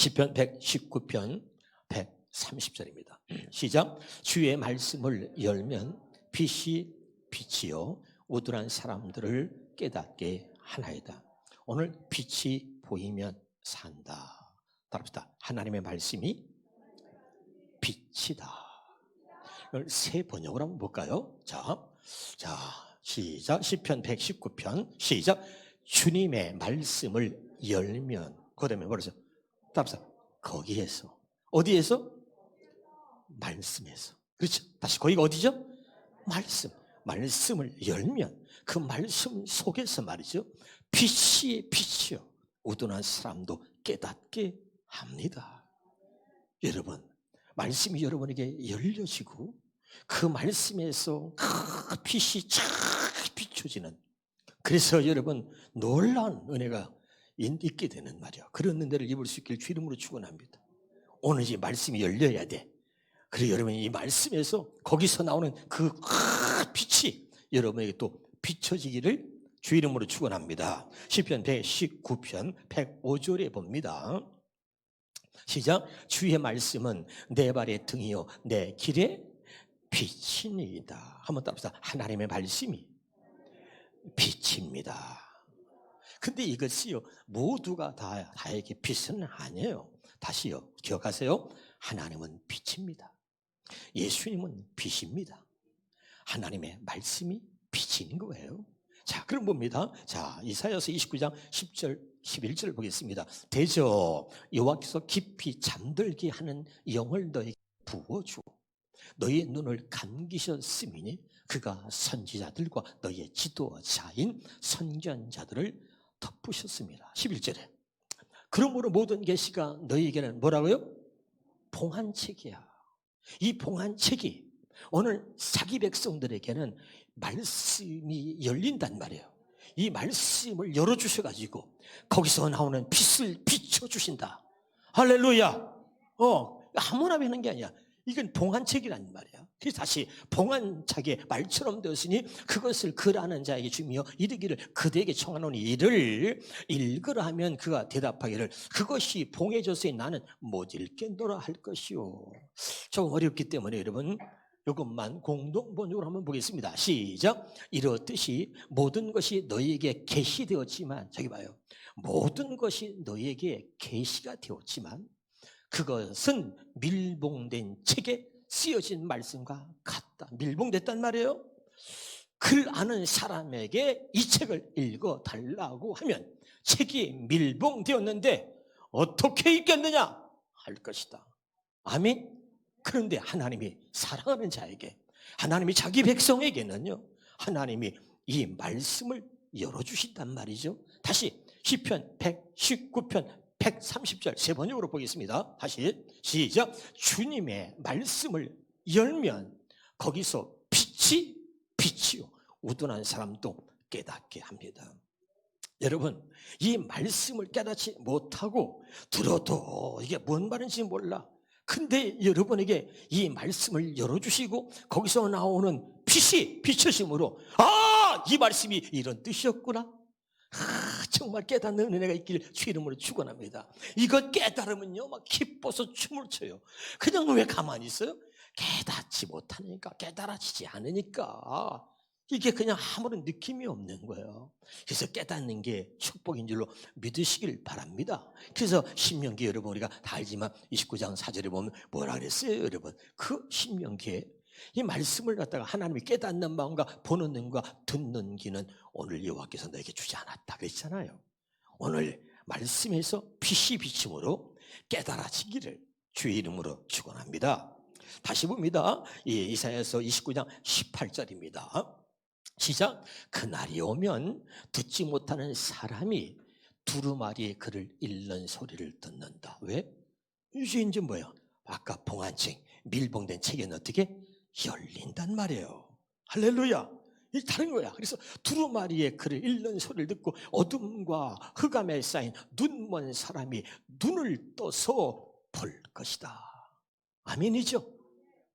시편 119편 130절입니다. 시작. 주의 말씀을 열면 빛이 빛이요 우둔한 사람들을 깨닫게 하나이다. 오늘 빛이 보이면 산다. 따라합시다. 하나님의 말씀이 빛이다. 이걸 새 번역으로 한번 볼까요? 자, 시작. 시편 119편 시작. 주님의 말씀을 열면 그다음에 뭐라죠? 따라합시다. 거기에서 어디에서? 말씀에서. 그렇죠. 다시 거기가 어디죠? 말씀을 열면 그 말씀 속에서 말이죠. 빛이 빛이요 우둔한 사람도 깨닫게 합니다. 여러분, 말씀이 여러분에게 열려지고 그 말씀에서 그 빛이 쫙 비춰지는, 그래서 여러분 놀라운 은혜가 있게 되는 말이야. 그런 은혜를 입을 수 있길 주 이름으로 축원합니다. 오늘 이 말씀이 열려야 돼. 그리고 여러분이 이 말씀에서 거기서 나오는 그 빛이 여러분에게 또 비춰지기를 주 이름으로 축원합니다. 시편 119편 105절에 봅니다. 시작. 주의 말씀은 내 발의 등이요 내 길의 빛이니이다. 한번 따라합시다. 하나님의 말씀이 빛입니다. 근데 이것이요 모두가 다에게 빛은 아니에요. 다시요 기억하세요. 하나님은 빛입니다. 예수님은 빛입니다. 하나님의 말씀이 빛인 거예요. 자, 그럼 봅니다. 자, 이사야서 29장 10절 11절을 보겠습니다. 대저 여호와께서 깊이 잠들게 하는 영을 너에게 부어주고 너희의 눈을 감기셨음이니 그가 선지자들과 너희의 지도자인 선견자들을 덮으셨습니다. 11절에 그러므로 모든 계시가 너희에게는 뭐라고요? 봉한책이야. 이 봉한책이 오늘 자기 백성들에게는 말씀이 열린단 말이에요. 이 말씀을 열어주셔가지고 거기서 나오는 빛을 비춰주신다. 할렐루야. 아무나 배는 게 아니야. 이건 봉한책이란 말이야. 그래서 다시 봉한책의 말처럼 되었으니 그것을 글하는 자에게 주며 이르기를 그대에게 청하노니 이를 읽으라 하면 그가 대답하기를 그것이 봉해져서 나는 못 읽겠노라 할 것이요. 조금 어렵기 때문에 여러분 이것만 공동번역으로 한번 보겠습니다. 시작. 이렇듯이 모든 것이 너희에게 계시되었지만, 저기 봐요. 모든 것이 너희에게 계시가 되었지만 그것은 밀봉된 책에 쓰여진 말씀과 같다. 밀봉됐단 말이에요. 글 아는 사람에게 이 책을 읽어달라고 하면 책이 밀봉되었는데 어떻게 읽겠느냐 할 것이다. 아멘. 그런데 하나님이 사랑하는 자에게, 하나님이 자기 백성에게는요 하나님이 이 말씀을 열어주신단 말이죠. 다시 시편 119편 130절 세 번역으로 보겠습니다. 다시 시작. 주님의 말씀을 열면 거기서 빛이요 우둔한 사람도 깨닫게 합니다. 여러분, 이 말씀을 깨닫지 못하고 들어도 이게 뭔 말인지 몰라. 근데 여러분에게 이 말씀을 열어주시고 거기서 나오는 빛이 비춰짐으로 이 말씀이 이런 뜻이었구나. 정말 깨닫는 은혜가 있길 주 이름으로 축원합니다. 이것 깨달으면요 막 기뻐서 춤을 춰요. 그냥 왜 가만히 있어요? 깨닫지 못하니까, 깨달아지지 않으니까 이게 그냥 아무런 느낌이 없는 거예요. 그래서 깨닫는 게 축복인 줄로 믿으시길 바랍니다. 그래서 신명기 여러분 우리가 다 알지만 29장 4절에 보면 뭐라 그랬어요 여러분? 그 신명기에 이 말씀을 갖다가 하나님이 깨닫는 마음과 보는 눈과 듣는 귀는 오늘 여호와께서 너에게 주지 않았다 그랬잖아요. 오늘 말씀에서 빛이 비침으로 깨달아지기를 주의 이름으로 축원합니다. 다시 봅니다. 이사야서 29장 18절입니다. 시작. 그날이 오면 듣지 못하는 사람이 두루마리의 글을 읽는 소리를 듣는다. 왜? 이제 뭐야? 아까 봉한책, 밀봉된 책에는 어떻게? 열린단 말이에요. 할렐루야. 이 다른 거야. 그래서 두루마리의 글을 읽는 소리를 듣고 어둠과 흑암에 쌓인 눈먼 사람이 눈을 떠서 볼 것이다. 아멘이죠?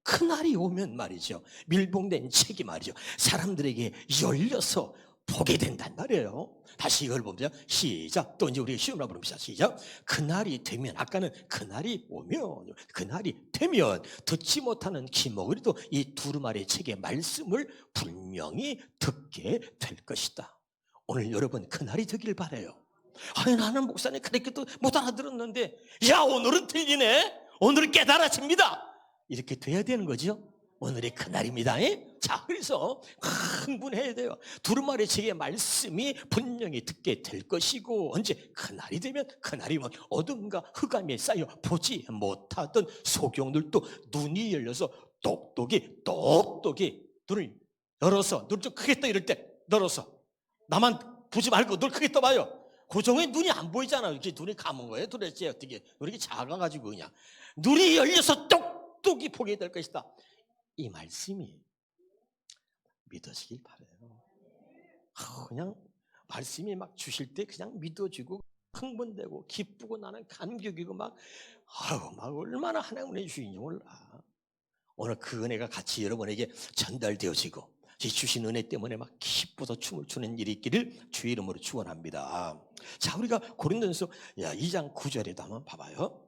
그날이 오면 말이죠. 밀봉된 책이 말이죠. 사람들에게 열려서 보게 된단 말이에요. 다시 이걸 보면 시작. 또 이제 우리가 시험을 부릅니다. 시작. 그날이 되면, 아까는 그날이 오면, 그날이 되면 듣지 못하는 기먹으리도 이 두루마리 책의 말씀을 분명히 듣게 될 것이다. 오늘 여러분 그날이 되길 바라요. 아니 나는 목사님 그렇게도 못 알아들었는데, 야 오늘은 틀리네. 오늘은 깨달아집니다. 이렇게 돼야 되는 거죠. 오늘이 그날입니다. 자, 그래서 흥분해야 돼요. 두루마리 책의 말씀이 분명히 듣게 될 것이고, 언제 그날이 되면, 그날이면 어둠과 흑암에 쌓여 보지 못하던 소경들도 눈이 열려서 똑똑이 눈을 열어서, 눈을 좀 크게 떠, 이럴 때 열어서, 나만 보지 말고 눈을 크게 떠봐요. 고정에 눈이 안 보이잖아요. 이렇게 눈이 감은 거예요. 도대체 어떻게 이렇게 작아가지고 그냥 눈이 열려서 똑똑이 보게 될 것이다. 이 말씀이 믿으시길 바라요. 그냥 말씀이 막 주실 때 그냥 믿어지고 흥분되고 기쁘고 나는 감격이고 막 얼마나 하나님의 주인지 몰라. 오늘 그 은혜가 같이 여러분에게 전달되어지고 주신 은혜 때문에 막 기뻐서 춤을 추는 일이 있기를 주의 이름으로 축원합니다. 자, 우리가 고린도전서 2장 9절에도 한번 봐봐요.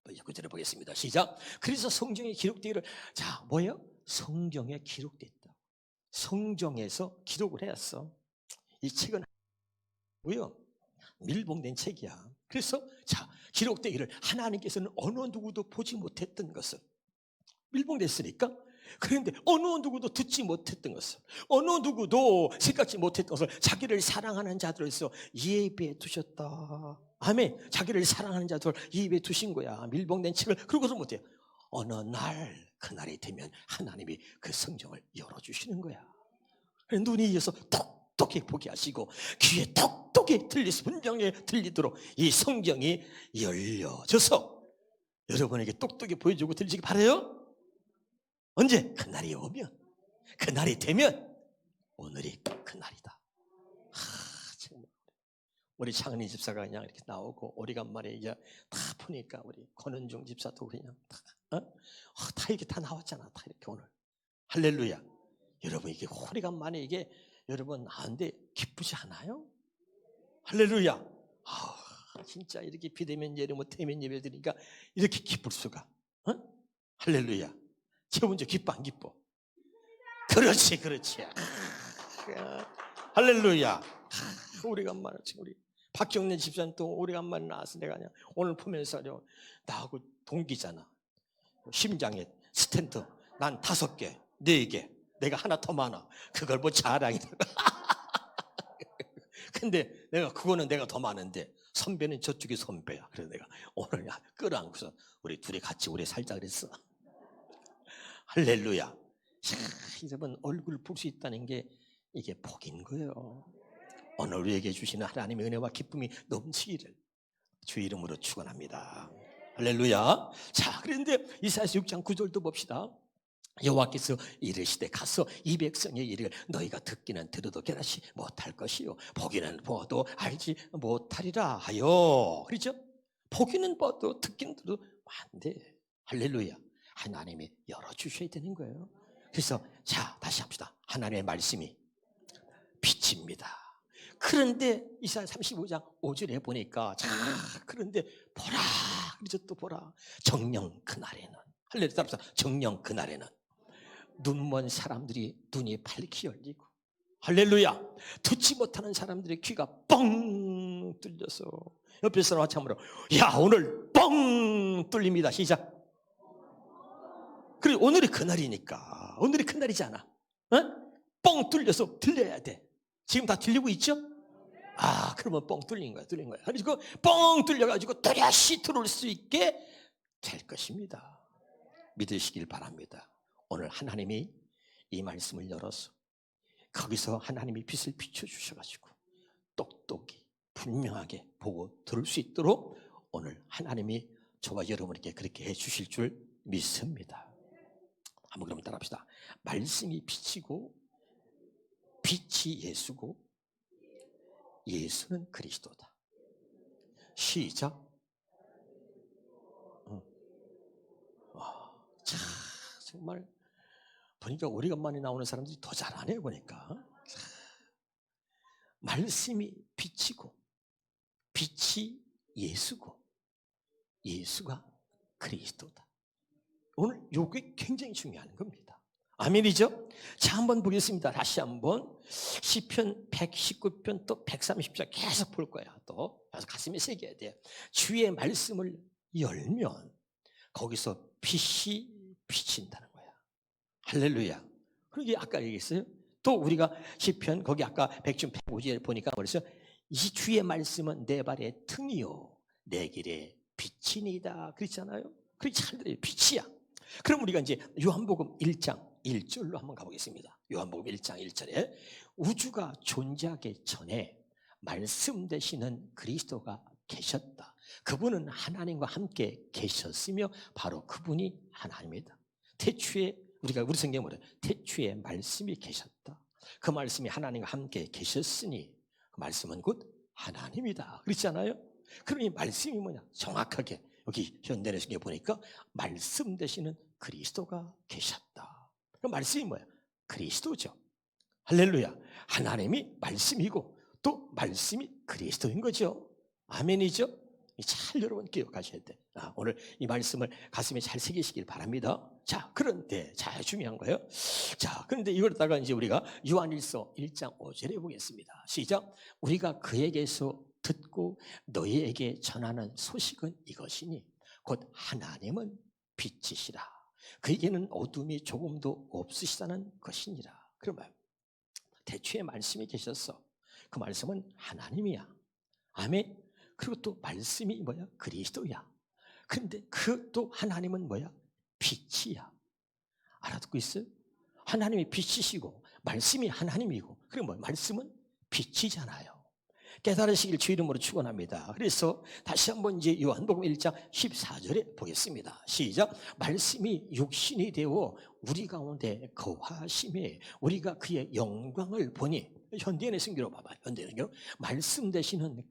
9절에 보겠습니다. 시작. 그래서 성경에 기록되기를, 자 뭐예요? 성경에 기록됐다. 성경에서 기록을 해왔어. 이 책은 뭐요? 밀봉된 책이야. 그래서 자 기록되기를, 하나님께서는 어느 누구도 보지 못했던 것을, 밀봉됐으니까. 그런데 어느 누구도 듣지 못했던 것을, 어느 누구도 생각지 못했던 것을 자기를 사랑하는 자들에서 예비해 두셨다. 아멘. 자기를 사랑하는 자들 예비해 두신 거야. 밀봉된 책을. 그러고서 못해요. 어느 날 그날이 되면 하나님이 그 성경을 열어주시는 거야. 눈이 이어서 똑똑히 보게 하시고 귀에 똑똑히 분명히 들리도록 이 성경이 열려져서 여러분에게 똑똑히 보여주고 들리시기 바라요. 언제? 그날이 오면, 그날이 되면 오늘이 그날이다. 정말 우리 창은이 집사가 그냥 이렇게 나오고 오래간만에 이제 다 보니까 우리 권은중 집사도 그냥 다 이렇게 다 나왔잖아. 다 이렇게 오늘. 할렐루야. 여러분 이게 오래간만에 이게 여러분 나은데 기쁘지 않아요? 할렐루야. 진짜 이렇게 비대면 예배 뭐 대면 예배 드리니까 이렇게 기쁠 수가. 할렐루야. 최원주 기뻐 안 기뻐? 그렇지. 할렐루야. 오래간만에 우리 박경래 집사님 또 오래간만에 나와서 내가 그냥 오늘 보면서 나하고 동기잖아. 심장에 스텐트 난 5개, 4개, 내가 하나 더 많아. 그걸 뭐 자랑이다. 근데 그거는 내가 더 많은데 선배는 저쪽이 선배야. 그래서 내가 오늘 끌어안고서 우리 둘이 같이 오래 살자 그랬어. 할렐루야. 여러분 얼굴 볼 수 있다는 게 이게 복인 거예요. 오늘 우리에게 주시는 하나님의 은혜와 기쁨이 넘치기를 주의 이름으로 축원합니다. 할렐루야. 자, 그런데 이사야서 6장 9절도 봅시다. 여호와께서 이르시되 가서 이 백성에 이르기를 너희가 듣기는 들어도 깨닫지 못할 것이요 보기는 보아도 알지 못하리라 하여. 그렇죠? 보기는 봐도 듣기는 들어도 안 돼. 할렐루야. 하나님이 열어주셔야 되는 거예요. 그래서 자 다시 합시다. 하나님의 말씀이 빛입니다. 그런데 이사야 35장 5절에 보니까 자 그런데 보라, 그래서 또 보라, 정녕 그날에는, 할렐루야, 정녕 그날에는 눈먼 사람들이 눈이 밝히 열리고, 할렐루야, 듣지 못하는 사람들의 귀가 뻥 뚫려서, 옆에 사람 마찬가지로 야 오늘 뻥 뚫립니다. 시작. 그래 오늘이 그날이니까, 오늘이 그날이잖아. 뻥 뚫려서 들려야 돼. 지금 다 들리고 있죠? 그러면 뻥 뚫린 거야. 그래서 뻥 뚫려가지고 또다시 들어올 수 있게 될 것입니다. 믿으시길 바랍니다. 오늘 하나님이 이 말씀을 열어서 거기서 하나님이 빛을 비춰주셔가지고 똑똑히 분명하게 보고 들을 수 있도록 오늘 하나님이 저와 여러분에게 그렇게 해주실 줄 믿습니다. 한번 그러면 따라합시다. 말씀이 빛이고 빛이 예수고 예수는 그리스도다. 시작. 자, 정말 보니까 오래간만에 나오는 사람들이 더 잘하네요. 보니까 말씀이 빛이고 빛이 예수고 예수가 그리스도다. 오늘 이게 굉장히 중요한 겁니다. 아멘이죠? 자, 한번 보겠습니다. 다시 한번 시편 119편 또 130절 계속 볼 거야. 또 가슴에 새겨야 돼. 주의 말씀을 열면 거기서 빛이 비친다는 거야. 할렐루야. 그러게 아까 얘기했어요. 또 우리가 시편 거기 아까 105절 보니까 그래서 이 주의 말씀은 내 발의 등이요 내 길의 빛이니이다 그랬잖아요. 그게 잘 들어요. 빛이야. 그럼 우리가 이제 요한복음 1장 1절로 한번 가보겠습니다. 요한복음 1장 1절에 우주가 존재하기 전에 말씀 되시는 그리스도가 계셨다. 그분은 하나님과 함께 계셨으며 바로 그분이 하나님이다. 태초에 우리 성경에 뭐래? 태초에 말씀이 계셨다. 그 말씀이 하나님과 함께 계셨으니 그 말씀은 곧 하나님이다. 그렇잖아요. 그러니 말씀이 뭐냐? 정확하게 여기 현대에서 보니까 말씀 되시는 그리스도가 계셨다. 그 말씀이 뭐야? 그리스도죠. 할렐루야. 하나님이 말씀이고 또 말씀이 그리스도인 거죠. 아멘이죠. 잘 여러분 기억하셔야 돼. 오늘 이 말씀을 가슴에 잘 새기시길 바랍니다. 자, 그런데 자 중요한 거예요. 자, 그런데 이걸다가 이제 우리가 요한일서 1장 5절에 보겠습니다. 시작. 우리가 그에게서 듣고 너희에게 전하는 소식은 이것이니 곧 하나님은 빛이시라. 그에게는 어둠이 조금도 없으시다는 것이니라. 그러면 대초에 말씀이 계셨어. 그 말씀은 하나님이야. 아멘. 그리고 또 말씀이 뭐야? 그리스도야. 그런데 그 또 하나님은 뭐야? 빛이야. 알아듣고 있어요? 하나님이 빛이시고 말씀이 하나님이고 그리고 뭐 말씀은 빛이잖아요. 깨달으시길 주 이름으로 축원합니다. 그래서 다시 한번 이제 요한복음 1장 14절에 보겠습니다. 시작. 말씀이 육신이 되어 우리 가운데 거하심에 우리가 그의 영광을 보니 현대인의 성경으로 봐봐요. 현대인의 성경 말씀 되시는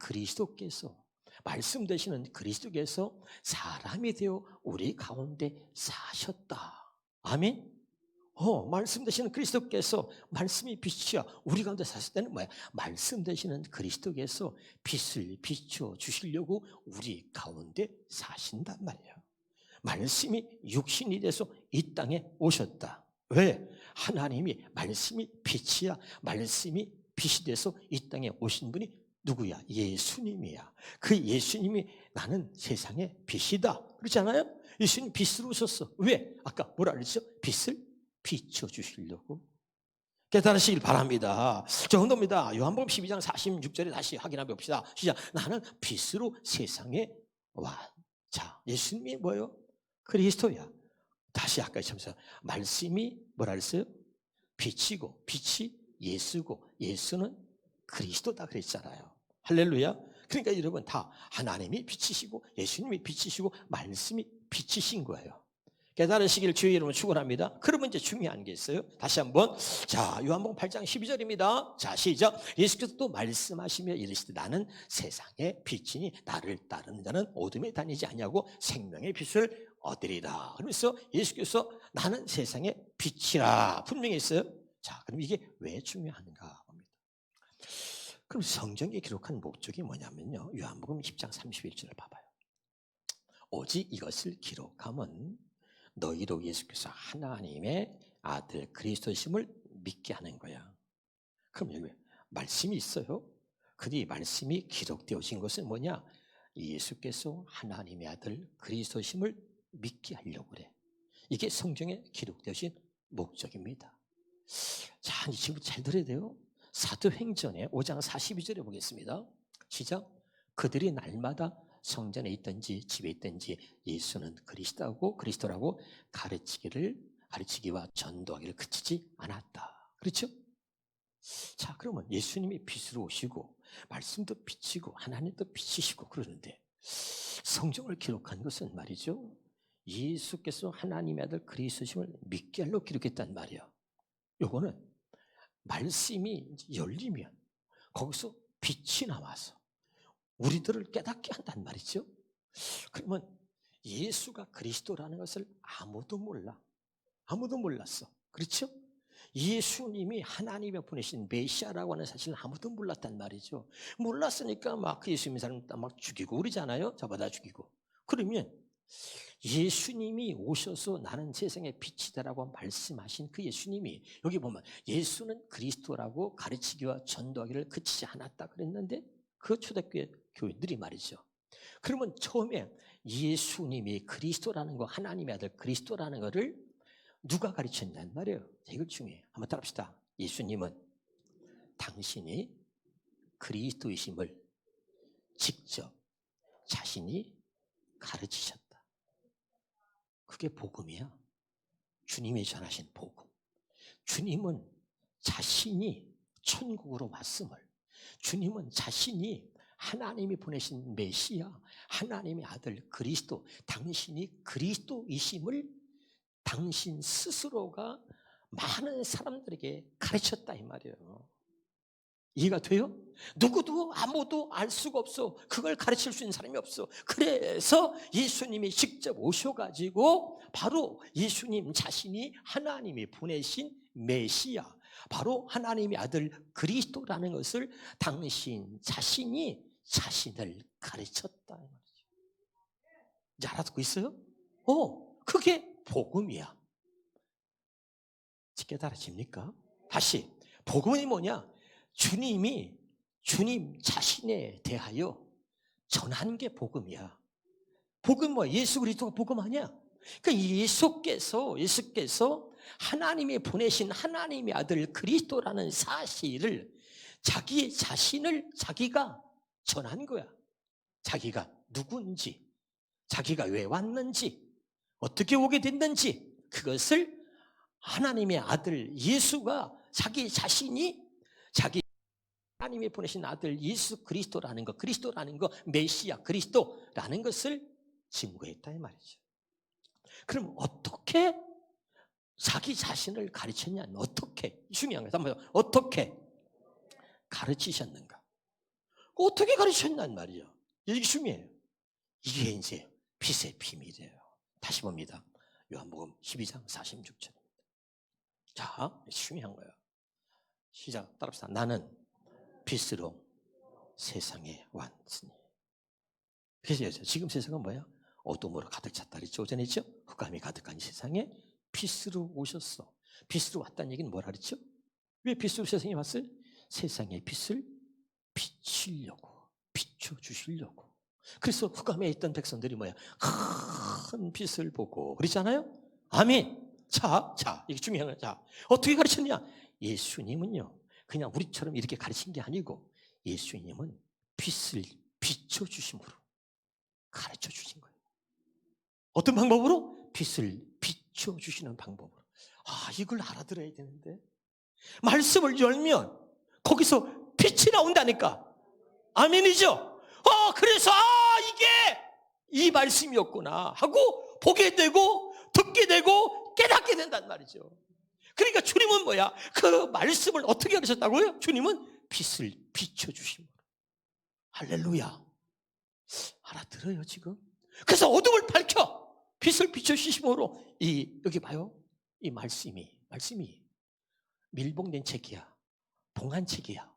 그리스도께서 사람이 되어 우리 가운데 사셨다. 아멘. 말씀 되시는 그리스도께서 말씀이 빛이야. 우리 가운데 사실 때는 뭐야? 말씀 되시는 그리스도께서 빛을 비춰 주시려고 우리 가운데 사신단 말이에요. 말씀이 육신이 돼서 이 땅에 오셨다. 왜? 하나님이 말씀이 빛이야. 말씀이 빛이 돼서 이 땅에 오신 분이 누구야? 예수님이야. 그 예수님이 나는 세상의 빛이다. 그렇잖아요? 예수님 빛으로 오셨어. 왜? 아까 뭐라 그랬죠? 빛을 비춰주시려고. 깨달으시길 바랍니다. 정도입니다. 요한복음 12장 46절에 다시 확인해 봅시다. 시작. 나는 빛으로 세상에 와. 자, 예수님이 뭐예요? 그리스도야. 다시 아까 처음서 말씀이 뭐라 그랬어요? 빛이고 빛이 예수고 예수는 그리스도다 그랬잖아요. 할렐루야. 그러니까 여러분 다 하나님이 빛이시고 예수님이 빛이시고 말씀이 빛이신 거예요. 깨달으시길 주의 이름으로 축원합니다. 그러면 이제 중요한 게 있어요. 다시 한번 자 요한복음 8장 12절입니다. 자 시작. 예수께서 또 말씀하시며 이르시되 나는 세상의 빛이니 나를 따르는 자는 어둠에 다니지 아니하고 생명의 빛을 얻으리라. 그러면서 예수께서 나는 세상의 빛이라 분명히 했어요. 자 그럼 이게 왜 중요한가 봅니다. 그럼 성경에 기록한 목적이 뭐냐면요. 요한복음 10장 31절을 봐봐요. 오직 이것을 기록함은 너희로 예수께서 하나님의 아들 그리스도심을 믿게 하는 거야. 그럼 여기 말씀이 있어요. 근데 말씀이 기록되어진 것은 뭐냐? 예수께서 하나님의 아들 그리스도심을 믿게 하려고 그래. 이게 성경에 기록되어진 목적입니다. 자, 이 친구 잘 들어야 돼요. 사도행전의 5장 42절에 보겠습니다. 시작. 그들이 날마다 성전에 있든지 집에 있든지 예수는 그리스도라고 가르치기와 전도하기를 그치지 않았다. 그렇죠? 자, 그러면 예수님이 빛으로 오시고 말씀도 빛이고 하나님도 빛이시고 그러는데 성경을 기록한 것은 말이죠. 예수께서 하나님의 아들 그리스도심을 믿게 하려고 기록했단 말이야. 요거는 말씀이 열리면 거기서 빛이 나와서 우리들을 깨닫게 한단 말이죠. 그러면 예수가 그리스도라는 것을 아무도 몰라. 아무도 몰랐어. 그렇죠? 예수님이 하나님이 보내신 메시아라고 하는 사실을 아무도 몰랐단 말이죠. 몰랐으니까 막 그 예수 믿는 사람 막 죽이고 그러잖아요. 잡아다 죽이고. 그러면 예수님이 오셔서 나는 세상의 빛이다라고 말씀하신 그 예수님이, 여기 보면 예수는 그리스도라고 가르치기와 전도하기를 그치지 않았다 그랬는데, 그 초대교회 교인들이 말이죠. 그러면 처음에 예수님이 그리스도라는 거, 하나님의 아들 그리스도라는 거를 누가 가르쳤냔 말이에요. 이걸 중요해요. 한번 따라합시다. 예수님은 당신이 그리스도이심을 직접 자신이 가르치셨다. 그게 복음이야. 주님이 전하신 복음. 주님은 자신이 천국으로 왔음을, 주님은 자신이 하나님이 보내신 메시아, 하나님의 아들 그리스도, 당신이 그리스도이심을 당신 스스로가 많은 사람들에게 가르쳤다 이 말이에요. 이해가 돼요? 누구도 아무도 알 수가 없어. 그걸 가르칠 수 있는 사람이 없어. 그래서 예수님이 직접 오셔가지고 바로 예수님 자신이 하나님이 보내신 메시아, 바로 하나님의 아들 그리스도라는 것을 당신 자신이 자신을 가르쳤다. 이제 알아듣고 있어요? 그게 복음이야. 깨달아집니까? 다시, 복음이 뭐냐? 주님이 주님 자신에 대하여 전하는 게 복음이야. 복음 뭐야? 예수 그리스도가 복음 아니야? 그러니까 예수께서 하나님이 보내신 하나님의 아들 그리스도라는 사실을, 자기의 자신을 자기가 전한 거야. 자기가 누군지, 자기가 왜 왔는지, 어떻게 오게 됐는지, 그것을 하나님의 아들 예수가 자기 자신이 자기 하나님이 보내신 아들 예수 그리스도라는 거, 메시아 그리스도라는 것을 증거했다 이 말이죠. 그럼 어떻게 자기 자신을 가르쳤냐? 어떻게? 중요한 거예요. 어떻게 가르치셨는가? 어떻게 가르쳤냔 말이죠. 이게 중요해요. 이게 이제 빛의 비밀이에요. 다시 봅니다. 요한복음 12장 46절. 자, 중요한 거예요. 시작, 따라합시다. 나는 빛으로 세상에 왔으니. 그래서 지금 세상은 뭐야? 어둠으로 가득 찼다 그랬죠. 오전에 있죠? 흑암이 가득한 세상에 빛으로 오셨어. 빛으로 왔다는 얘기는 뭐라 그랬죠? 왜 빛으로 세상에 왔어요? 세상의 빛을 비추려고, 비춰주시려고. 그래서 흑암에 있던 백성들이 뭐야? 큰 빛을 보고 그랬잖아요? 아멘. 자, 이게 중요한 거야. 자, 어떻게 가르쳤냐? 예수님은요, 그냥 우리처럼 이렇게 가르친 게 아니고, 예수님은 빛을 비춰주심으로 가르쳐 주신 거예요. 어떤 방법으로? 빛을 비춰주시는 방법으로. 이걸 알아들어야 되는데. 말씀을 열면 거기서 빛이 나온다니까. 아멘이죠? 그래서 이게 이 말씀이었구나 하고 보게 되고 듣게 되고 깨닫게 된단 말이죠. 그러니까 주님은 뭐야? 그 말씀을 어떻게 하셨다고요? 주님은 빛을 비춰주심으로. 할렐루야. 알아들어요 지금? 그래서 어둠을 밝혀 빛을 비춰주심으로, 여기 봐요. 이 말씀이 밀봉된 책이야. 봉한 책이야.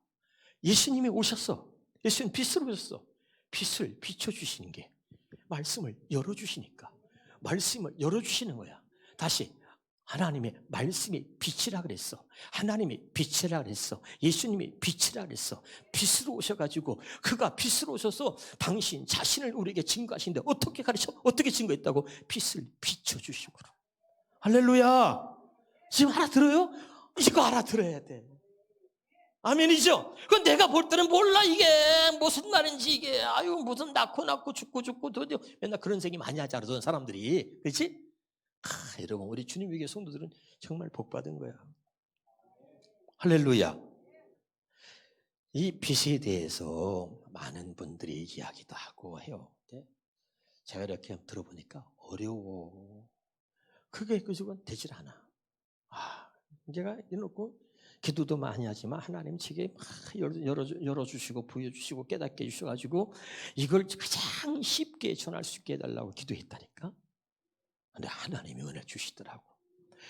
예수님이 오셨어. 예수님 빛으로 오셨어. 빛을 비춰주시는 게 말씀을 열어주시니까. 말씀을 열어주시는 거야. 다시, 하나님의 말씀이 빛이라 그랬어. 하나님이 빛이라 그랬어. 예수님이 빛이라 그랬어. 빛으로 오셔가지고 그가 빛으로 오셔서 당신 자신을 우리에게 증거하시는데 어떻게 가르쳐? 어떻게 증거했다고? 빛을 비춰주시므로. 할렐루야. 지금 알아들어요? 이거 알아들어야 돼. 아멘이죠? 그건 내가 볼 때는 몰라 이게 무슨 말인지. 이게 무슨 낳고 죽고 도대체 맨날 그런 생각 많이 하잖아 그런 사람들이. 그렇지? 여러분, 우리 주님 위에 성도들은 정말 복받은 거야. 할렐루야. 이 빛에 대해서 많은 분들이 이야기도 하고 해요. 제가 이렇게 들어보니까 어려워. 그게 그저건 되질 않아. 제가 이놓고 기도도 많이 하지만 하나님 책에 열어주시고 부여주시고 깨닫게 해주셔가지고 이걸 가장 쉽게 전할 수 있게 해달라고 기도했다니까. 근데 하나님이 은혜 주시더라고.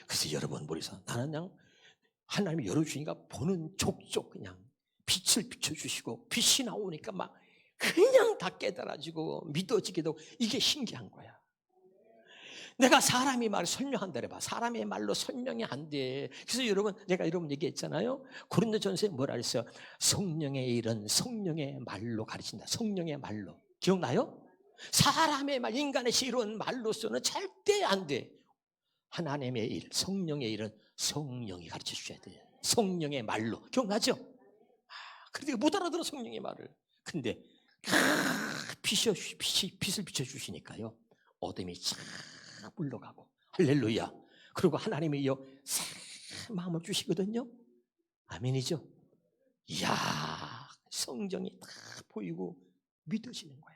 그래서 여러분 머리서 나는 그냥 하나님이 열어주니까 보는 족족 그냥 빛을 비춰주시고 빛이 나오니까 막 그냥 다 깨달아지고 믿어지게 되고 이게 신기한 거야. 내가 사람이 말 설명한다 해봐. 사람의 말로 설명이 안 돼. 그래서 여러분 내가 여러분 얘기했잖아요. 고린도전서에 뭐라 그랬어요? 성령의 일은 성령의 말로 가르친다. 성령의 말로. 기억나요? 사람의 말, 인간의 이런 말로서는 절대 안 돼. 하나님의 일, 성령의 일은 성령이 가르쳐 주셔야 돼요. 성령의 말로. 기억나죠? 그런데 못 알아들어 성령의 말을. 근데 빛을 비춰주시니까요 어둠이 쫙 물러가고 할렐루야. 그리고 하나님이 새 마음을 주시거든요. 아멘이죠? 이야, 성정이 다 보이고 믿어지는 거야.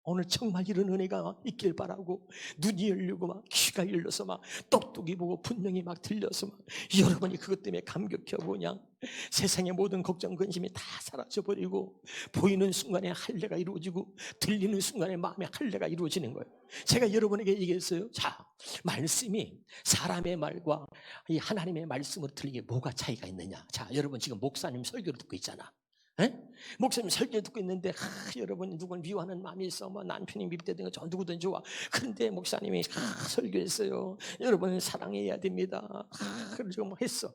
오늘 정말 이런 은혜가 있길 바라고 눈이 열리고 막 귀가 열려서 막 똑똑히 보고 분명히 막 들려서 막 여러분이 그것 때문에 감격하고 그냥 세상의 모든 걱정 근심이 다 사라져버리고 보이는 순간에 할례가 이루어지고 들리는 순간에 마음의 할례가 이루어지는 거예요. 제가 여러분에게 얘기했어요. 자, 말씀이 사람의 말과 이 하나님의 말씀으로 들리게 뭐가 차이가 있느냐. 자, 여러분 지금 목사님 설교를 듣고 있잖아. 에? 목사님 설교 듣고 있는데 여러분 누굴 미워하는 마음이 있어. 뭐 남편이 미흡되든 저 누구든 좋아. 그런데 목사님이 설교했어요. 여러분 사랑해야 됩니다. 그러고 뭐 했어.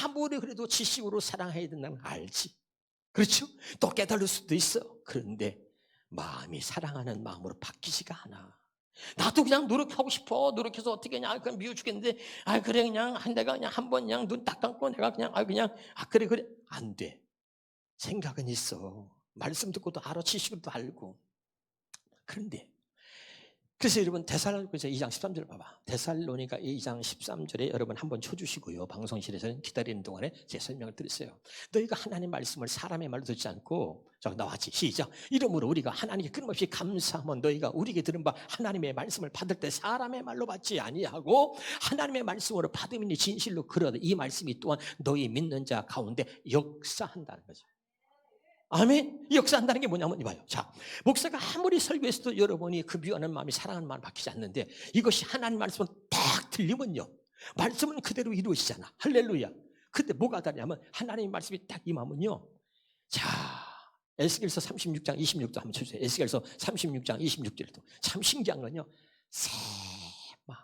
아무리 그래도 지식으로 사랑해야 된다는 걸 알지. 그렇죠? 또 깨달을 수도 있어. 그런데 마음이 사랑하는 마음으로 바뀌지가 않아. 나도 그냥 노력하고 싶어. 노력해서 어떻게 그냥 그냥 미워 죽겠는데 그래 그냥 내가 그냥 한번 그냥 눈 딱 감고 내가 그냥 그래 안 돼. 생각은 있어. 말씀 듣고도 알아. 지식으로도 알고. 그런데 그래서 여러분 데살로니가 2장 13절 봐봐. 데살로니가 2장 13절에 여러분 한번 쳐주시고요. 방송실에서 기다리는 동안에 제 설명을 드렸어요. 너희가 하나님 말씀을 사람의 말로 듣지 않고 자 나왔지. 시작. 이러므로 우리가 하나님께 끊임없이 감사하면 너희가 우리에게 들은 바 하나님의 말씀을 받을 때 사람의 말로 받지 아니하고 하나님의 말씀으로 받으니 진실로 그러다 이 말씀이 또한 너희 믿는 자 가운데 역사한다는 거죠. 아멘. 역사한다는 게 뭐냐면 이봐요. 자, 목사가 아무리 설교했어도 여러분이 그 미워하는 마음이 사랑하는 마음이 바뀌지 않는데 이것이 하나님 말씀을 딱 들리면요 말씀은 그대로 이루어지잖아. 할렐루야. 근데 뭐가 다르냐면 하나님의 말씀이 딱 임하면요 자 에스겔서 36장 26절 한번 쳐주세요. 에스겔서 36장 26절도 참 신기한 건요 새 마음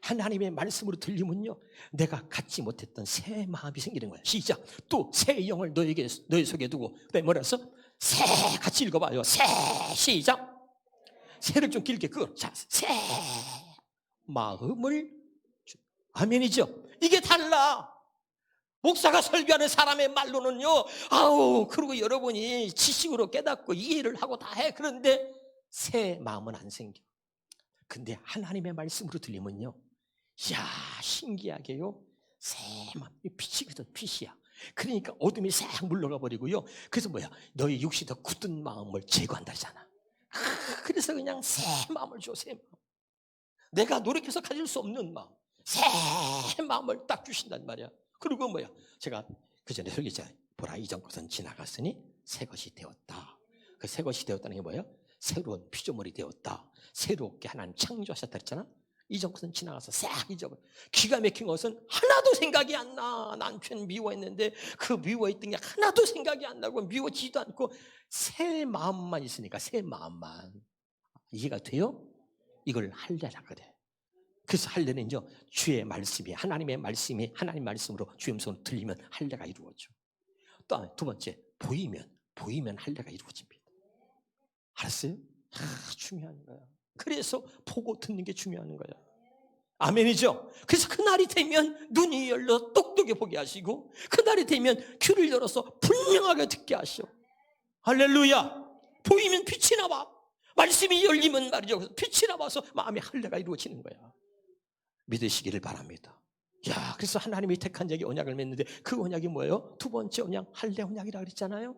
하나님의 말씀으로 들리면요 내가 갖지 못했던 새 마음이 생기는 거야. 시작. 또 새 영을 너희 속에 두고 그다음에 뭐라 했어? 새 같이 읽어봐요. 새 시작. 새를 좀 길게 새 마음을 아멘이죠. 이게 달라. 목사가 설교하는 사람의 말로는요 그리고 여러분이 지식으로 깨닫고 이해를 하고 다 해. 그런데 새 마음은 안 생겨. 근데 하나님의 말씀으로 들리면요 이야 신기하게요 새만 빛이거든. 빛이야. 그러니까 어둠이 싹 물러가 버리고요 그래서 뭐야 너희 육신이 더 굳은 마음을 제거한다잖아. 그래서 그냥 새 마음을 줘. 새 마음. 내가 노력해서 가질 수 없는 마음 새 마음을 딱 주신단 말이야. 그리고 뭐야 제가 그전에 설교자 보라 이전 것은 지나갔으니 새 것이 되었다. 그 새 것이 되었다는 게 뭐예요? 새로운 피조물이 되었다. 새롭게 하나님 창조하셨다 그랬잖아. 이전 것은 지나가서 싹 잊어버려. 기가 막힌 것은 하나도 생각이 안 나. 남편 미워했는데 그 미워했던 게 하나도 생각이 안 나고 미워지지도 않고 새 마음만 있으니까 새 마음만. 이해가 돼요? 이걸 할례라 그래. 그래서 할례는요 주의 말씀이 하나님의 말씀이 하나님 말씀으로 주의 음성으로 들리면 할례가 이루어져. 또 두 번째 보이면 할례가 이루어집니다. 알았어요? 중요한 거야. 그래서 보고 듣는 게 중요한 거야. 아멘이죠? 그래서 그날이 되면 눈이 열려 똑똑히 보게 하시고 그날이 되면 귀를 열어서 분명하게 듣게 하시오. 할렐루야. 보이면 빛이 나와. 말씀이 열리면 말이죠 빛이 나와서 마음의 할례가 이루어지는 거야. 믿으시기를 바랍니다. 야, 그래서 하나님이 택한 자에게 언약을 맺는데 그 언약이 뭐예요? 두 번째 언약 할례 언약이라고 그랬잖아요.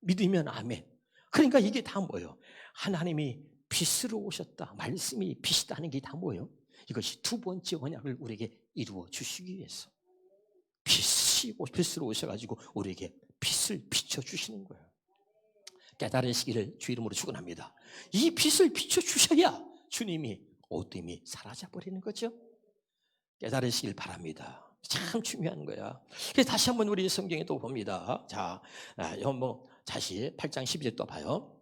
믿으면 아멘. 그러니까 이게 다 뭐예요? 하나님이 빛으로 오셨다. 말씀이 빛이다 하는 게 다 뭐예요? 이것이 두 번째 언약을 우리에게 이루어 주시기 위해서 빛으로 오셔가지고 우리에게 빛을 비춰주시는 거예요. 깨달으시기를 주 이름으로 축원합니다. 이 빛을 비춰주셔야 주님이 어둠이 사라져버리는 거죠. 깨달으시길 바랍니다. 참 중요한 거야. 그래서 다시 한번 우리 성경에 또 봅니다. 자, 다시 8장 12절 또 봐요.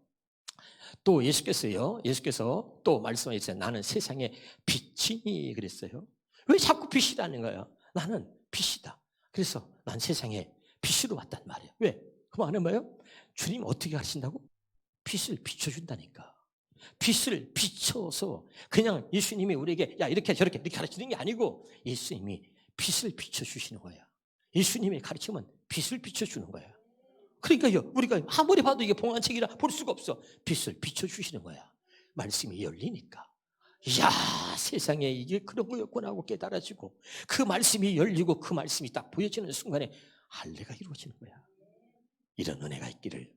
또 예수께서 또 말씀하셨어요. 나는 세상의 빛이니 그랬어요. 왜 자꾸 빛이라는 거야? 나는 빛이다. 그래서 난 세상에 빛으로 왔단 말이에요. 왜? 그 말은 뭐예요? 주님 어떻게 하신다고? 빛을 비춰준다니까. 빛을 비춰서 그냥 예수님이 우리에게 야 이렇게 저렇게 이렇게 가르치는 게 아니고 예수님이 빛을 비춰주시는 거야. 예수님의 가르침은 빛을 비춰주는 거야. 그러니까요, 우리가 아무리 봐도 이게 봉안책이라 볼 수가 없어. 빛을 비춰주시는 거야. 말씀이 열리니까. 이야, 세상에 이게 그런 거였구나 하고 깨달아지고 그 말씀이 열리고 그 말씀이 딱 보여지는 순간에 할례가 이루어지는 거야. 이런 은혜가 있기를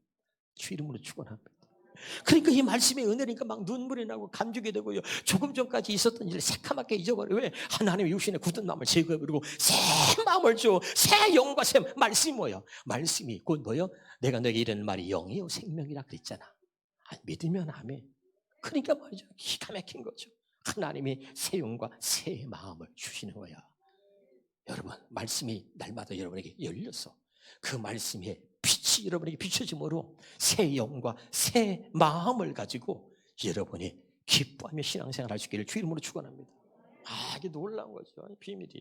주 이름으로 축원합니다. 그러니까 이 말씀의 은혜니까 막 눈물이 나고 감격이 되고요. 조금 전까지 있었던 일을 새카맣게 잊어버려. 왜? 하나님의 육신의 굳은 마음을 제거해버리고 새 마음을 줘. 새 영과 새 말씀이 뭐예요? 말씀이 곧 뭐예요? 내가 너에게 이르는 말이 영이요 생명이라 그랬잖아. 믿으면 아멘. 그러니까 말이죠. 기가 막힌 거죠. 하나님이 새 영과 새 마음을 주시는 거야. 여러분, 말씀이 날마다 여러분에게 열려서 그 말씀에 빛이 여러분에게 비춰짐으로 새 영과 새 마음을 가지고 여러분이 기뻐하며 신앙생활 할 수 있기를 주 이름으로 축원합니다. 이게 놀라운 거죠. 비밀이.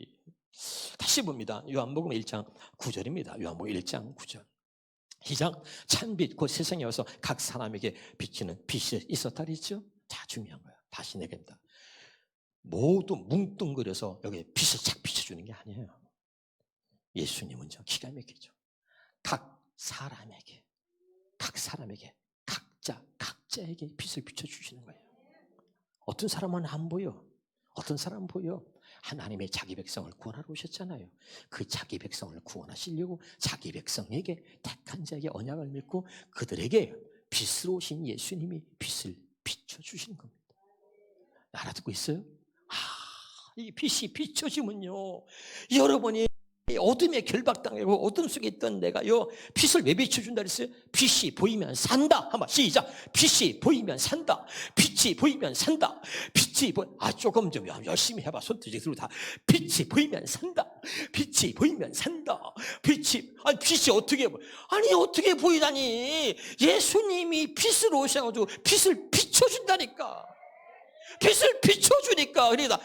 다시 봅니다. 요한복음 1장 9절입니다. 요한복음 1장 9절. 시작. 찬빛 곧 세상에 와서 각 사람에게 비치는 빛이 있었다 그랬죠. 자, 중요한 거야. 다시 내겠습니다. 모두 뭉뚱그려서 여기 빛을 착 비춰주는 게 아니에요. 예수님은 저 기가 막히죠. 각 사람에게 각자에게 빛을 비춰주시는 거예요. 어떤 사람은 안 보여. 어떤 사람은 보여. 하나님의 자기 백성을 구원하러 오셨잖아요. 그 자기 백성을 구원하시려고 자기 백성에게 택한 자에게 언약을 맺고 그들에게 빛으로 오신 예수님이 빛을 비춰주시는 겁니다. 알아듣고 있어요? 이 빛이 비춰지면요, 여러분이 어둠에 결박당하고 어둠 속에 있던 내가요, 빛을 왜 비춰준다 그랬어요? 빛이 보이면 산다. 한번 시작. 빛이 보이면 산다. 빛이 보이면 산다. 조금 좀 열심히 해봐. 손짓 들고 다. 빛이 보이면 산다. 빛이 보이면 산다. 빛이 어떻게 보여? 어떻게 보이다니? 예수님이 빛으로 오셔가지고 빛을 비춰준다니까. 빛을 비춰주니까. 그러니까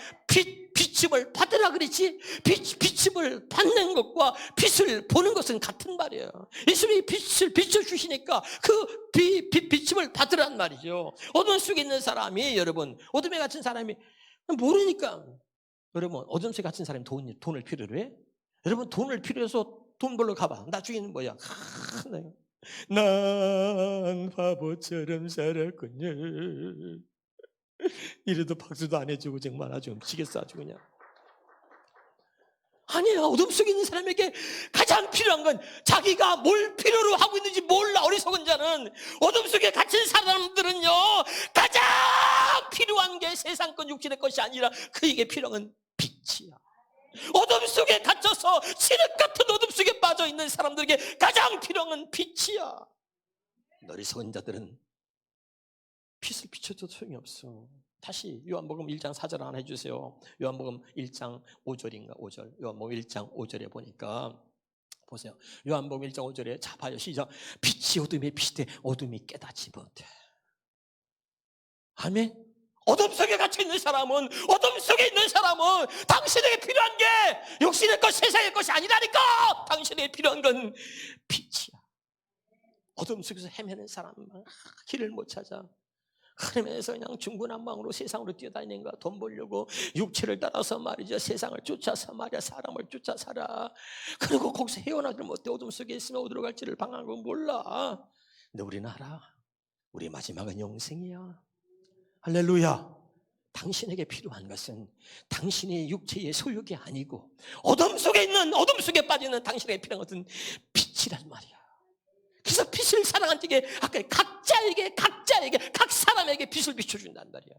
비침을 받으라 그랬지. 비침을 받는 것과 빛을 보는 것은 같은 말이에요. 예수님이 빛을 비춰주시니까 그 비침을 받으란 말이죠. 어둠 속에 있는 사람이, 여러분, 어둠에 갇힌 사람이 모르니까, 여러분, 어둠 속에 갇힌 사람이 돈을 필요로 해? 여러분, 돈을 필요해서 돈 벌러 가봐. 나중에는 뭐야? 난 바보처럼 살았군요. 이래도 박수도 안 해주고 정말 아주 미치겠어. 아주 그냥. 아니야. 어둠 속에 있는 사람에게 가장 필요한 건 자기가 뭘 필요로 하고 있는지 몰라. 어리석은 자는. 어둠 속에 갇힌 사람들은요, 가장 필요한 게 세상 것 육신의 것이 아니라 그에게 필요한 건 빛이야. 어둠 속에 갇혀서 칠흑 같은 어둠 속에 빠져있는 사람들에게 가장 필요한 건 빛이야. 어리석은 자들은 빛을 비춰도 소용이 없어. 다시 요한복음 1장 4절 하나 해주세요. 요한복음 1장 5절인가 5절. 요한복음 1장 5절에 보니까 보세요. 요한복음 1장 5절에 자 봐요. 시작. 빛이 어둠에 빛이 어둠이 깨닫지 못해. 아멘. 어둠 속에 갇혀 있는 사람은, 어둠 속에 있는 사람은 당신에게 필요한 게 육신의 것, 세상의 것이 아니라니까. 당신에게 필요한 건 빛이야. 어둠 속에서 헤매는 사람은 길을 못 찾아. 그러면서 그냥 중구난방으로 세상으로 뛰어다니는 거야. 돈 벌려고 육체를 따라서 말이죠. 세상을 쫓아서 말이야. 사람을 쫓아 살아. 그리고 거기서 헤어나질 못해. 어둠 속에 있으면 어디로 갈지를 방황하고 몰라. 근데 우리는 알아. 우리 마지막은 영생이야. 할렐루야. 당신에게 필요한 것은 당신의 육체의 소욕이 아니고 어둠 속에 빠지는 당신에게 필요한 것은 빛이란 말이야. 그래서 빛을 사랑한 적에 아까 각자에게 각 사람에게 빛을 비춰준단 말이야.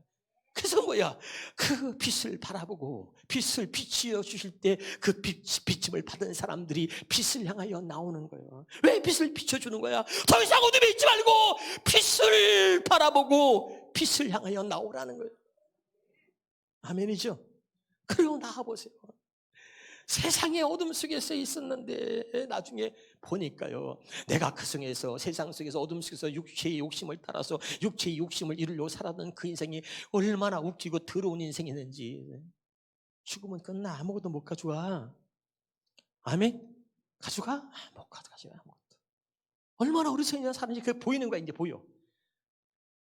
그래서 뭐야? 그 빛을 바라보고 빛을 비추어 주실 때 그 비침을 받은 사람들이 빛을 향하여 나오는 거예요. 왜 빛을 비춰주는 거야? 더 이상 어둠에 있지 말고 빛을 바라보고 빛을 향하여 나오라는 거예요. 아멘이죠? 그리고 나와보세요. 세상의 어둠 속에서 있었는데 나중에 보니까요, 내가 그 성에서 세상 속에서 어둠 속에서 육체의 욕심을 따라서 육체의 욕심을 이루려고 살았던 그 인생이 얼마나 웃기고 더러운 인생이었는지. 죽으면 끝나. 아무것도 못 가져와. 아멘? 가져가? 못 가져가. 아무것도. 얼마나 어리석은 사람인지 그게 보이는 거야. 이제 보여.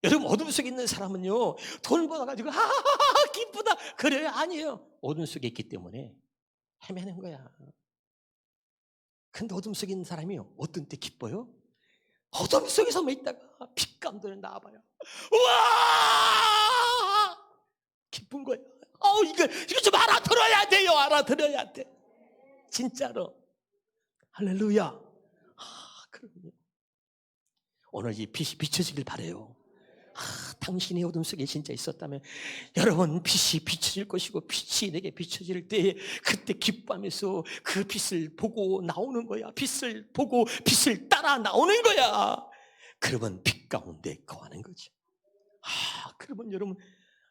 여러분, 어둠 속에 있는 사람은요, 돈 벌어가지고 하하하 기쁘다 그래요? 아니에요. 어둠 속에 있기 때문에 헤매는 거야. 근데 어둠 속에 있는 사람이요, 어떤 때 기뻐요? 어둠 속에서만 있다가 빛감도를 나와봐요. 우와! 기쁜 거야. 이거 좀 알아들어야 돼요. 알아들어야 돼. 진짜로. 할렐루야. 그럼요. 오늘 이 빛이 비춰지길 바라요. 당신의 어둠 속에 진짜 있었다면 여러분, 빛이 비춰질 것이고 빛이 내게 비춰질 때 그때 기뻐하면서 그 빛을 보고 나오는 거야. 빛을 보고 빛을 따라 나오는 거야. 그러면 빛 가운데 거하는 거죠. 그러면 여러분,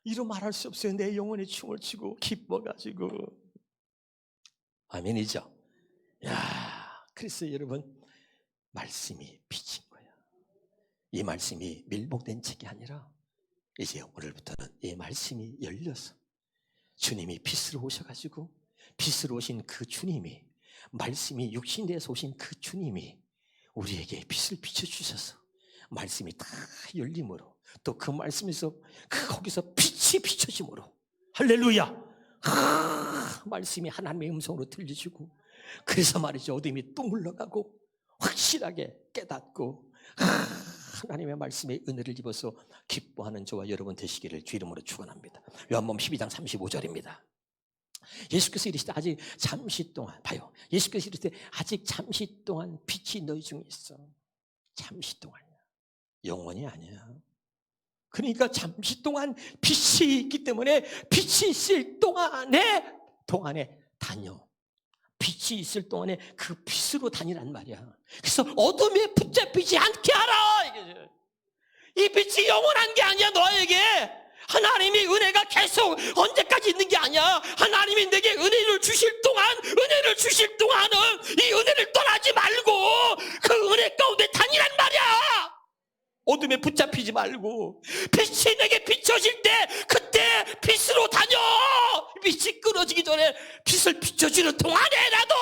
이루 말할 수 없어요. 내 영혼의 춤을 추고 기뻐가지고. 아멘이죠. 그래서 여러분, 말씀이 빛인 거야. 이 말씀이 밀봉된 책이 아니라 이제 오늘부터는 이 말씀이 열려서 주님이 빛으로 오셔가지고, 빛으로 오신 그 주님이, 말씀이 육신 되어서 오신 그 주님이 우리에게 빛을 비춰주셔서 말씀이 다 열림으로, 또 그 말씀에서 거기서 빛이 비춰짐으로, 할렐루야. 말씀이 하나님의 음성으로 들려주고, 그래서 말이죠, 어둠이 또 물러가고 확실하게 깨닫고 하나님의 말씀에 은혜를 입어서 기뻐하는 저와 여러분 되시기를 주 이름으로 축원합니다. 요한복음 12장 35절입니다. 예수께서 이르시되 아직 잠시 동안, 봐요, 예수께서 이르시되 아직 잠시 동안 빛이 너희 중에 있어. 잠시 동안이야. 영원히 아니야. 그러니까 잠시 동안 빛이 있기 때문에 빛이 있을 동안에 다녀. 빛이 있을 동안에 그 빛으로 다니란 말이야. 그래서 어둠에 붙잡히지 않게 하라. 이 빛이 영원한 게 아니야. 너에게 하나님의 은혜가 계속 언제까지 있는 게 아니야. 하나님이 내게 은혜를 주실 동안은 이 은혜를 떠나지 말고 그 은혜 가운데 다니란 말이야. 어둠에 붙잡히지 말고 빛이 내게 비춰질 때 그때 빛으로 다녀. 빛이 끊어지기 전에 빛을 비춰주는 동안에 나도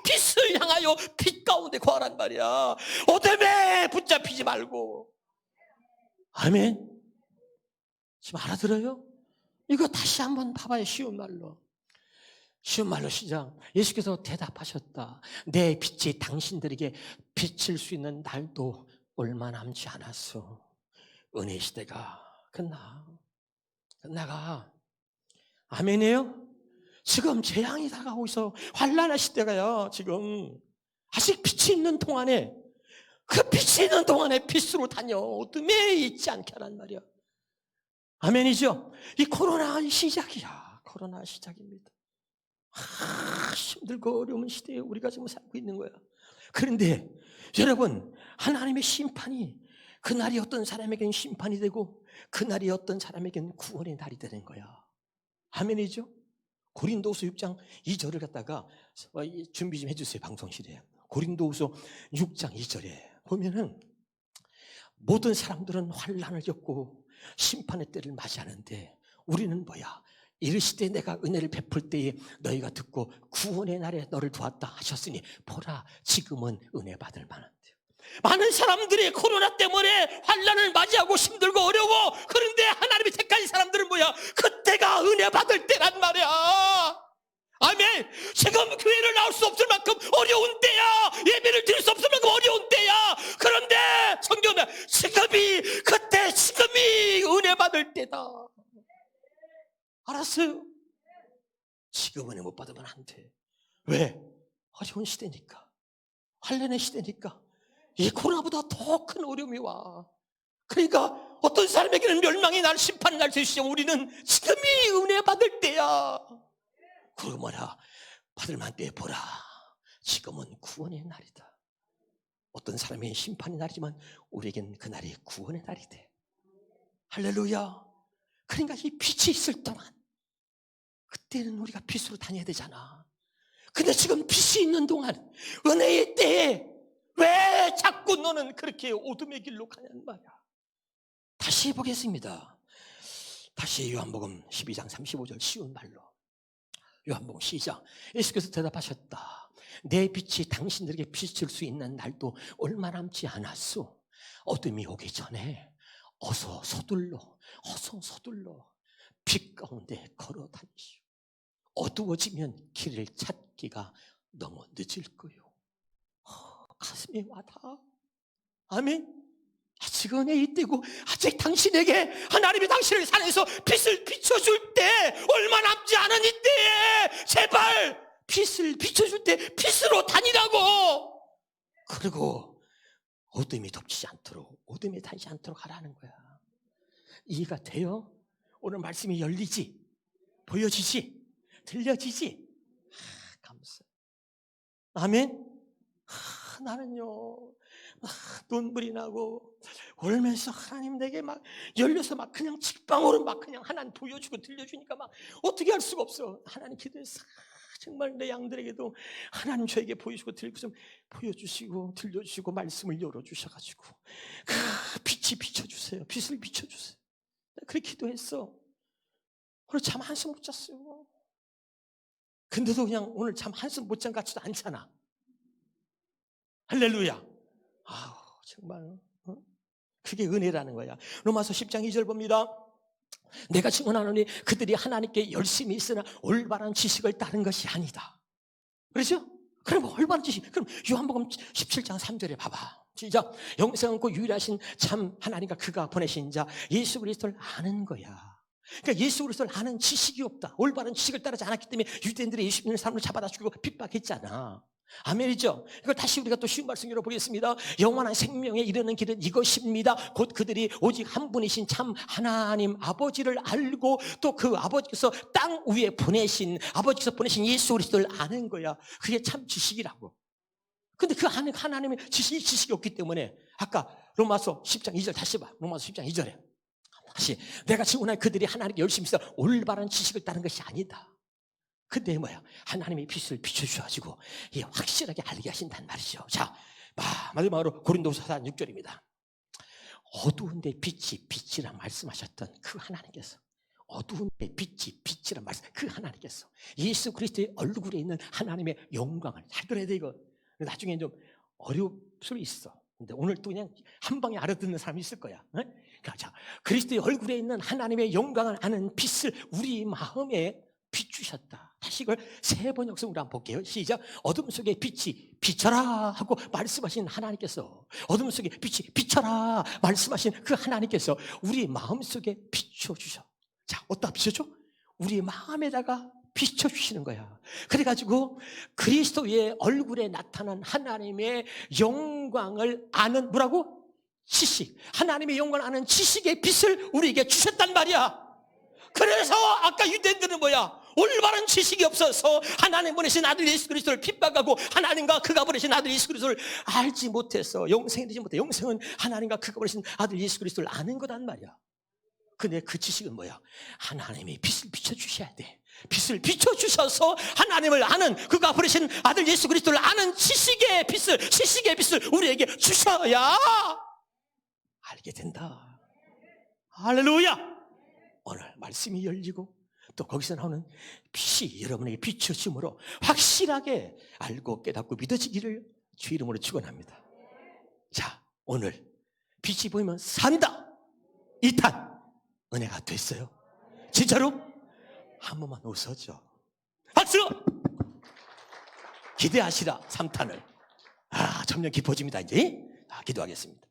빛을 향하여 빛 가운데 거하란 말이야. 어둠에 붙잡히지 말고. 아멘. 지금 알아들어요? 이거 다시 한번 봐봐요. 쉬운 말로 시작. 예수께서 대답하셨다. 내 빛이 당신들에게 비칠 수 있는 날도 얼마 남지 않았어. 은혜 시대가 끝나가. 아멘이에요? 지금 재앙이 다가오고 있어. 환난의 시대가요. 지금 아직 빛이 있는 동안에, 그 빛이 있는 동안에 빛으로 다녀. 어둠에 있지 않게 하란 말이야. 아멘이죠? 이 코로나 시작이야. 코로나 시작입니다. 힘들고 어려운 시대에 우리가 지금 살고 있는 거야. 그런데 여러분, 하나님의 심판이 그날이 어떤 사람에게는 심판이 되고 그날이 어떤 사람에게는 구원의 날이 되는 거야. 아멘이죠? 고린도후서 6장 2절을 갖다가 준비 좀 해주세요. 방송실에. 고린도후서 6장 2절에 보면은 모든 사람들은 환난을 겪고 심판의 때를 맞이하는데 우리는 뭐야? 이르시되 내가 은혜를 베풀 때에 너희가 듣고 구원의 날에 너를 도왔다 하셨으니 보라 지금은 은혜 받을 만한데요. 많은 사람들이 코로나 때문에 환난을 맞이하고 힘들고 어려워. 그런데 하나님이 택하신 사람들은 뭐야? 그때가 은혜 받을 때란 말이야. 아멘. 지금 교회를 나올 수 없을 만큼 어려운 때야. 예배를 드릴 수 없을 만큼 어려운 때야. 그런데 성경은 지금이 은혜 받을 때다. 알았어요? 지금 은혜 못 받으면 안 돼. 왜? 어려운 시대니까. 환난의 시대니까. 이 코로나보다 더 큰 어려움이 와. 그러니까 어떤 사람에게는 멸망이 날, 심판이 날 수 있어. 우리는 지금이 은혜 받을 때야. 그러고 뭐라? 받을 만한 때에 보라. 지금은 구원의 날이다. 어떤 사람의 심판의 날이지만 우리에겐 그날이 구원의 날이 돼. 할렐루야. 그러니까 이 빛이 있을 동안 그때는 우리가 빛으로 다녀야 되잖아. 근데 지금 빛이 있는 동안, 은혜의 때에 왜 자꾸 너는 그렇게 어둠의 길로 가냐는 말이야. 다시 보겠습니다. 다시 요한복음 12장 35절 쉬운 말로. 요한복음 시작. 예수께서 대답하셨다. 내 빛이 당신들에게 비칠 수 있는 날도 얼마 남지 않았소. 어둠이 오기 전에 어서 서둘러 빛 가운데 걸어 다니시오. 어두워지면 길을 찾기가 너무 늦을 거요. 가슴이 와닿아. 아멘. 아직 은혜의 때고 아직 당신에게 하나님이 당신을 산에서 빛을 비춰줄 때 얼마 남지 않은 이때에 제발 빛을 비춰줄 때 빛으로 다니라고. 그리고 어둠이 덮치지 않도록, 어둠이 다니지 않도록 하라는 거야. 이해가 돼요? 오늘 말씀이 열리지? 보여지지? 들려지지? 감사. 아멘. 나는요 눈물이 나고 울면서 하나님 내게 막 열려서 막 그냥 직방으로 막 그냥 하나님 보여주고 들려주니까 막 어떻게 할 수가 없어. 하나님 기도해서 정말 내 양들에게도 하나님 저에게 보여주고 좀 보여주시고 들려주시고 말씀을 열어주셔가지고 빛이 비춰주세요. 빛을 비춰주세요. 그렇게 기도했어. 오늘 잠 한숨 못 잤어요. 근데도 그냥 오늘 잠 한숨 못 잔 것 같지도 않잖아. 할렐루야. 아우 정말 그게 은혜라는 거야. 로마서 10장 2절 봅니다. 내가 증언하노니 그들이 하나님께 열심히 있으나 올바른 지식을 따른 것이 아니다. 그렇죠? 그럼 올바른 지식. 그럼 요한복음 17장 3절에 봐봐. 시작. 영생 없고 유일하신 참 하나님과 그가 보내신 자 예수 그리스도를 아는 거야. 그러니까 예수 그리스도를 아는 지식이 없다. 올바른 지식을 따르지 않았기 때문에 유대인들이 예수 믿는 사람을 잡아다 죽이고 핍박했잖아. 아멘이죠. 이걸 다시 우리가 또 쉬운 말씀 열어보겠습니다. 영원한 생명에 이르는 길은 이것입니다. 곧 그들이 오직 한 분이신 참 하나님 아버지를 알고 또 그 아버지께서 땅 위에 보내신 아버지께서 보내신 예수 그리스도를 아는 거야. 그게 참 지식이라고. 근데 그 안에 하나님의 지식이 없기 때문에 아까 로마서 10장 2절 다시 봐. 로마서 10장 2절에 다시 내가 증언하여 그들이 하나님께 열심히 있어 올바른 지식을 따른 것이 아니다. 근데 뭐야? 하나님의 빛을 비춰주셔가지고 확실하게 알게 하신단 말이죠. 자, 마지막으로 고린도서 4장 6절입니다. 어두운데 빛이라 말씀하셨던 그 하나님께서 어두운데 빛이라 말씀 그 하나님께서 예수 그리스도의 얼굴에 있는 하나님의 영광을 잘 들어야 돼 이거. 나중에 좀 어려울 수 있어. 근데 오늘 또 그냥 한 방에 알아듣는 사람이 있을 거야. 자, 그리스도의 얼굴에 있는 하나님의 영광을 아는 빛을 우리 마음에 비추셨다. 다시 이걸 세 번 역성으로 한번 볼게요. 시작. 어둠 속에 빛이 비쳐라 하고 말씀하신 하나님께서 어둠 속에 빛이 비쳐라 말씀하신 그 하나님께서 우리 마음속에 비춰주셔. 자, 어디다 비춰줘? 우리 마음에다가 비춰주시는 거야. 그래가지고 그리스도의 얼굴에 나타난 하나님의 영광을 아는 뭐라고? 지식. 하나님의 영광을 아는 지식의 빛을 우리에게 주셨단 말이야. 그래서 아까 유대인들은 뭐야? 올바른 지식이 없어서 하나님 보내신 아들 예수 그리스도를 핍박하고 하나님과 그가 보내신 아들 예수 그리스도를 알지 못해서 영생이 되지 못해. 영생은 하나님과 그가 보내신 아들 예수 그리스도를 아는 거단 말이야. 근데 그 지식은 뭐야? 하나님이 빛을 비춰주셔야 돼. 빛을 비춰주셔서 하나님을 아는 그가 보내신 아들 예수 그리스도를 아는 지식의 빛을 우리에게 주셔야 알게 된다. 할렐루야. 오늘 말씀이 열리고 또 거기서 나오는 빛이 여러분에게 비춰짐으로 확실하게 알고 깨닫고 믿어지기를 주 이름으로 축원합니다. 자, 오늘 빛이 보이면 산다. 2탄 은혜가 됐어요. 진짜로? 한 번만 웃어줘. 박수! 기대하시라 3탄을. 점점 깊어집니다 이제. 기도하겠습니다.